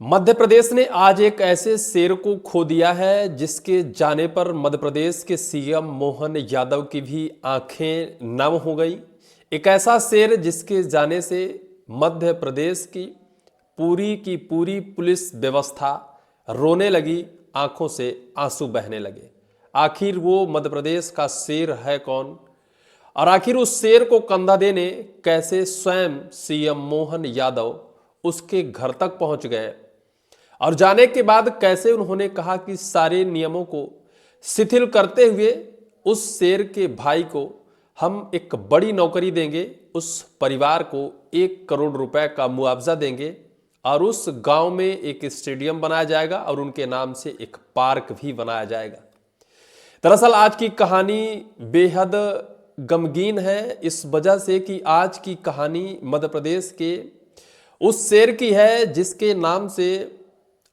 मध्य प्रदेश ने आज एक ऐसे शेर को खो दिया है जिसके जाने पर मध्य प्रदेश के सीएम मोहन यादव की भी आंखें नम हो गई। एक ऐसा शेर जिसके जाने से मध्य प्रदेश की पूरी पुलिस व्यवस्था रोने लगी, आंखों से आंसू बहने लगे। आखिर वो मध्य प्रदेश का शेर है कौन और आखिर उस शेर को कंधा देने कैसे स्वयं सीएम मोहन यादव उसके घर तक पहुंच गए और जाने के बाद कैसे उन्होंने कहा कि सारे नियमों को शिथिल करते हुए उस शेर के भाई को हम एक बड़ी नौकरी देंगे, उस परिवार को 1 करोड़ रुपए का मुआवजा देंगे और उस गांव में एक स्टेडियम बनाया जाएगा और उनके नाम से एक पार्क भी बनाया जाएगा। दरअसल आज की कहानी बेहद गमगीन है इस वजह से कि आज की कहानी मध्य प्रदेश के उस शेर की है जिसके नाम से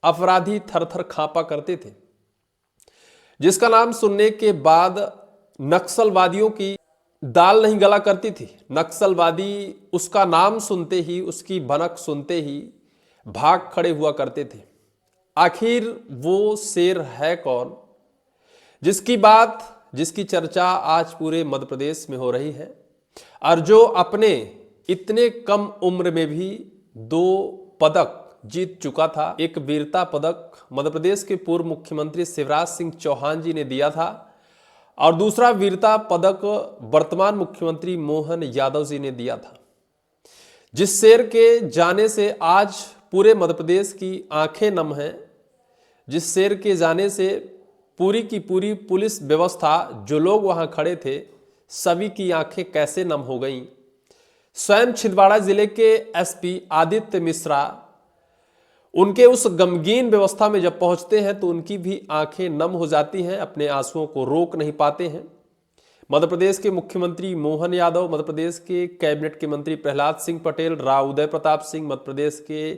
अपराधी थर थर कांपा करते थे, जिसका नाम सुनने के बाद नक्सलवादियों की दाल नहीं गला करती थी। नक्सलवादी उसका नाम सुनते ही, उसकी भनक सुनते ही भाग खड़े हुआ करते थे। आखिर वो शेर है कौन जिसकी बात, जिसकी चर्चा आज पूरे मध्य प्रदेश में हो रही है और जो अपने इतने कम उम्र में भी 2 पदक जीत चुका था। एक वीरता पदक मध्य प्रदेश के पूर्व मुख्यमंत्री शिवराज सिंह चौहान जी ने दिया था और दूसरा वीरता पदक वर्तमान मुख्यमंत्री मोहन यादव जी ने दिया था। जिस शेर के जाने से आज पूरे मध्य प्रदेश की आंखें नम हैं, जिस शेर के जाने से पूरी की पूरी पुलिस व्यवस्था, जो लोग वहां खड़े थे, सभी की आंखें कैसे नम हो गईं। स्वयं छिंदवाड़ा जिले के एसपी आदित्य मिश्रा उनके उस गमगीन व्यवस्था में जब पहुंचते हैं तो उनकी भी आंखें नम हो जाती हैं, अपने आंसुओं को रोक नहीं पाते हैं। मध्य प्रदेश के मुख्यमंत्री मोहन यादव, मध्य प्रदेश के कैबिनेट के मंत्री प्रहलाद सिंह पटेल, राव उदय प्रताप सिंह, मध्य प्रदेश के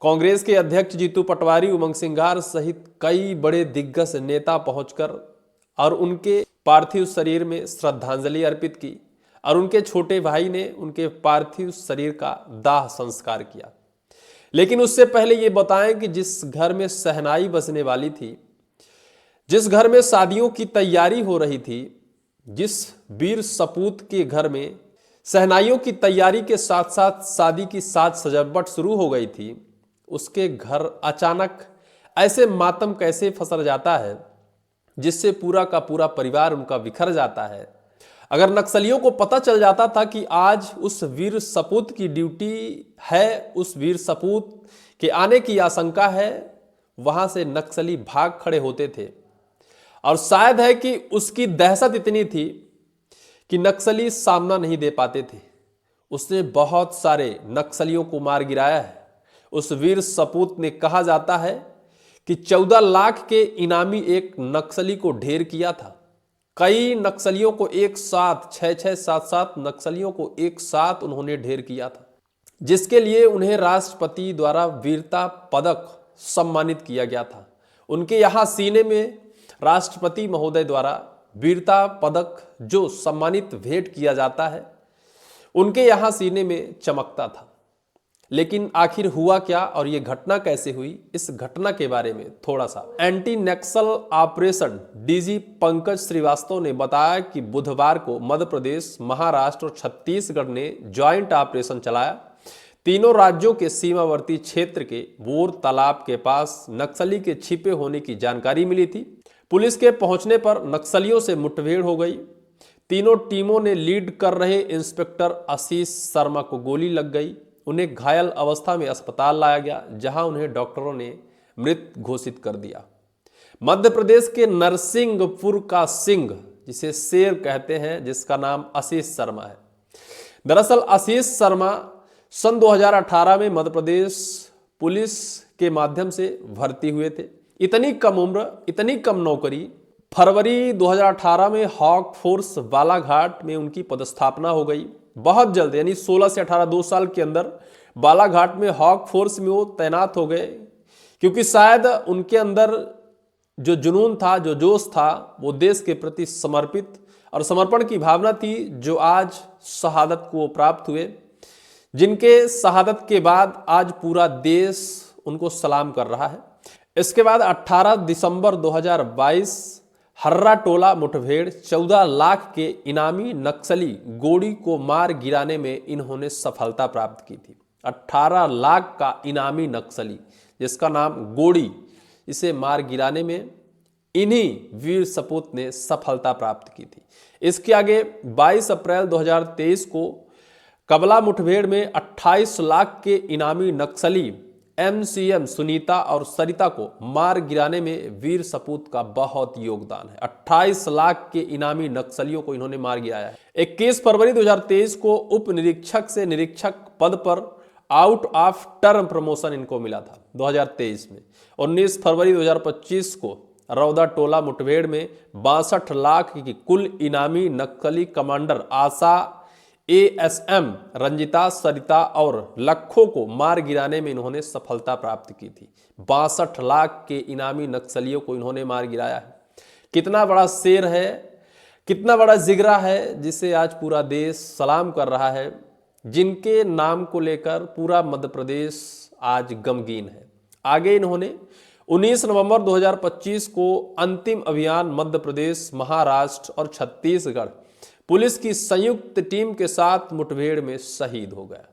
कांग्रेस के अध्यक्ष जीतू पटवारी, उमंग सिंघार सहित कई बड़े दिग्गज नेता पहुंचकर और उनके पार्थिव शरीर में श्रद्धांजलि अर्पित की और उनके छोटे भाई ने उनके पार्थिव शरीर का दाह संस्कार किया। लेकिन उससे पहले ये बताएं कि जिस घर में शहनाई बजने वाली थी, जिस घर में शादियों की तैयारी हो रही थी, जिस वीर सपूत के घर में शहनाइयों की तैयारी के साथ साथ शादी की साज सजावट शुरू हो गई थी, उसके घर अचानक ऐसे मातम कैसे फंस जाता है जिससे पूरा का पूरा परिवार उनका बिखर जाता है। अगर नक्सलियों को पता चल जाता था कि आज उस वीर सपूत की ड्यूटी है, उस वीर सपूत के आने की आशंका है, वहां से नक्सली भाग खड़े होते थे और शायद है कि उसकी दहशत इतनी थी कि नक्सली सामना नहीं दे पाते थे। उसने बहुत सारे नक्सलियों को मार गिराया है। उस वीर सपूत ने, कहा जाता है कि 14 लाख के इनामी एक नक्सली को ढेर किया था। कई नक्सलियों को एक साथ 6-6, 7-7 नक्सलियों को एक साथ उन्होंने ढेर किया था, जिसके लिए उन्हें राष्ट्रपति द्वारा वीरता पदक सम्मानित किया गया था। उनके यहाँ सीने में राष्ट्रपति महोदय द्वारा वीरता पदक जो सम्मानित भेंट किया जाता है, उनके यहाँ सीने में चमकता था। लेकिन आखिर हुआ क्या और ये घटना कैसे हुई, इस घटना के बारे में थोड़ा सा। एंटी नक्सल ऑपरेशन डीजी पंकज श्रीवास्तव ने बताया कि बुधवार को मध्य प्रदेश, महाराष्ट्र और छत्तीसगढ़ ने ज्वाइंट ऑपरेशन चलाया। तीनों राज्यों के सीमावर्ती क्षेत्र के बोर तालाब के पास नक्सली के छिपे होने की जानकारी मिली थी। पुलिस के पहुंचने पर नक्सलियों से मुठभेड़ हो गई। तीनों टीमों ने लीड कर रहे इंस्पेक्टर आशीष शर्मा को गोली लग गई। उन्हें घायल अवस्था में अस्पताल लाया गया, जहां उन्हें डॉक्टरों ने मृत घोषित कर दिया। मध्य प्रदेश के नरसिंहपुर का सिंह, जिसे शेर कहते हैं, जिसका नाम आशीष शर्मा है। दरअसल आशीष शर्मा सन 2018 में मध्य प्रदेश पुलिस के माध्यम से भर्ती हुए थे। इतनी कम उम्र, इतनी कम नौकरी। फरवरी 2018 में हॉक फोर्स बालाघाट में उनकी पदस्थापना हो गई। बहुत जल्द, यानी 16 से 18, 2 साल के अंदर बालाघाट में हॉक फोर्स में वो तैनात हो गए, क्योंकि शायद उनके अंदर जो जुनून था, जो जोश था, वो देश के प्रति समर्पित और समर्पण की भावना थी, जो आज शहादत को प्राप्त हुए, जिनके शहादत के बाद आज पूरा देश उनको सलाम कर रहा है। इसके बाद 18 दिसंबर 2022 हर्रा टोला मुठभेड़ 14 लाख के इनामी नक्सली गोड़ी को मार गिराने में इन्होंने सफलता प्राप्त की थी। 18 लाख का इनामी नक्सली जिसका नाम गोड़ी, इसे मार गिराने में इन्हीं वीर सपूत ने सफलता प्राप्त की थी। इसके आगे 22 अप्रैल 2023 को कबला मुठभेड़ में 28 लाख के इनामी नक्सली MCM सुनीता और सरिता को मार गिराने में वीर सपूत का बहुत योगदान है। 28 लाख के इनामी नक्सलियों को इन्होंने मार गिराया है। 21 फरवरी 2023 को उप निरीक्षक से निरीक्षक पद पर आउट ऑफ टर्म प्रमोशन इनको मिला था 2023 में। 19 फरवरी 2025 को रौदा टोला मुठभेड़ में 62 लाख की कुल इनामी नक्सली कमांडर आशा ASM रंजिता सरिता और लखों को मार गिराने में इन्होंने सफलता प्राप्त की थी। 62 लाख के इनामी नक्सलियों को इन्होंने मार गिराया है। कितना बड़ा शेर है, कितना बड़ा जिगरा है, जिसे आज पूरा देश सलाम कर रहा है, जिनके नाम को लेकर पूरा मध्य प्रदेश आज गमगीन है। आगे इन्होंने 19 नवंबर 2025 को अंतिम अभियान मध्य प्रदेश, महाराष्ट्र और छत्तीसगढ़ पुलिस की संयुक्त टीम के साथ मुठभेड़ में शहीद हो गया।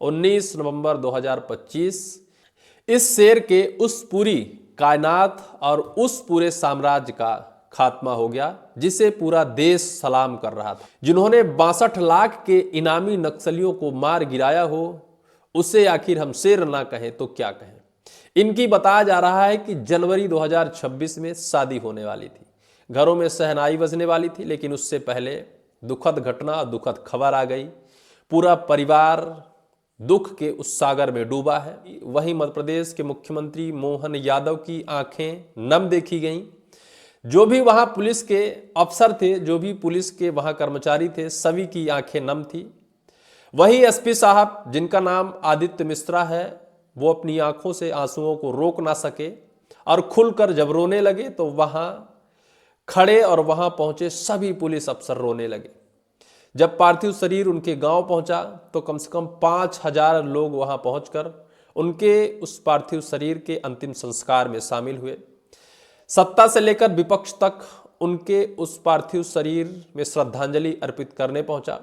19 नवंबर 2025 इस शेर के उस पूरी कायनात और उस पूरे साम्राज्य का खात्मा हो गया जिसे पूरा देश सलाम कर रहा था। जिन्होंने 62 लाख के इनामी नक्सलियों को मार गिराया हो, उसे आखिर हम शेर ना कहें तो क्या कहें। इनकी बताया जा रहा है कि जनवरी 2026 में शादी होने वाली थी, घरों में शहनाई बजने वाली थी, लेकिन उससे पहले दुखद घटना, दुखद खबर आ गई। पूरा परिवार दुख के उस सागर में डूबा है। वहीं मध्य प्रदेश के मुख्यमंत्री मोहन यादव की आंखें नम देखी गईं। जो भी वहां पुलिस के अफसर थे, जो भी पुलिस के वहां कर्मचारी थे, सभी की आंखें नम थी। वहीं SP साहब, जिनका नाम आदित्य मिश्रा है, वो अपनी आंखों से आंसुओं को रोक ना सके और खुलकर जब रोने लगे तो वहां खड़े और वहां पहुंचे सभी पुलिस अफसर रोने लगे। जब पार्थिव शरीर उनके गांव पहुंचा तो कम से कम 5000 लोग वहां पहुंचकर उनके उस पार्थिव शरीर के अंतिम संस्कार में शामिल हुए। सत्ता से लेकर विपक्ष तक उनके उस पार्थिव शरीर में श्रद्धांजलि अर्पित करने पहुंचा।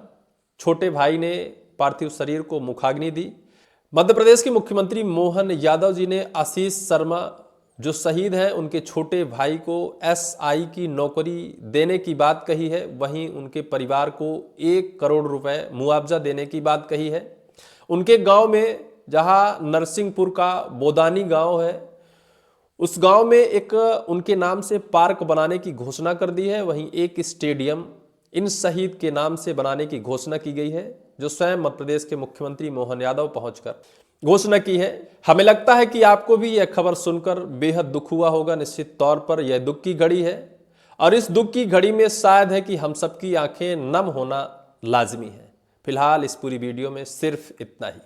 छोटे भाई ने पार्थिव शरीर को मुखाग्नि दी। मध्य प्रदेश के मुख्यमंत्री मोहन यादव जी ने आशीष शर्मा जो शहीद हैं, उनके छोटे भाई को SI की नौकरी देने की बात कही है। वहीं उनके परिवार को 1 करोड़ रुपए मुआवजा देने की बात कही है। उनके गांव में, जहां नरसिंहपुर का बोदानी गांव है, उस गांव में एक उनके नाम से पार्क बनाने की घोषणा कर दी है। वहीं एक स्टेडियम इन शहीद के नाम से बनाने की घोषणा की गई है, जो स्वयं मध्य प्रदेश के मुख्यमंत्री मोहन यादव पहुंचकर घोषणा की है। हमें लगता है कि आपको भी यह खबर सुनकर बेहद दुख हुआ होगा। निश्चित तौर पर यह दुख की घड़ी है और इस दुख की घड़ी में शायद है कि हम सबकी आंखें नम होना लाजमी है। फिलहाल इस पूरी वीडियो में सिर्फ इतना ही।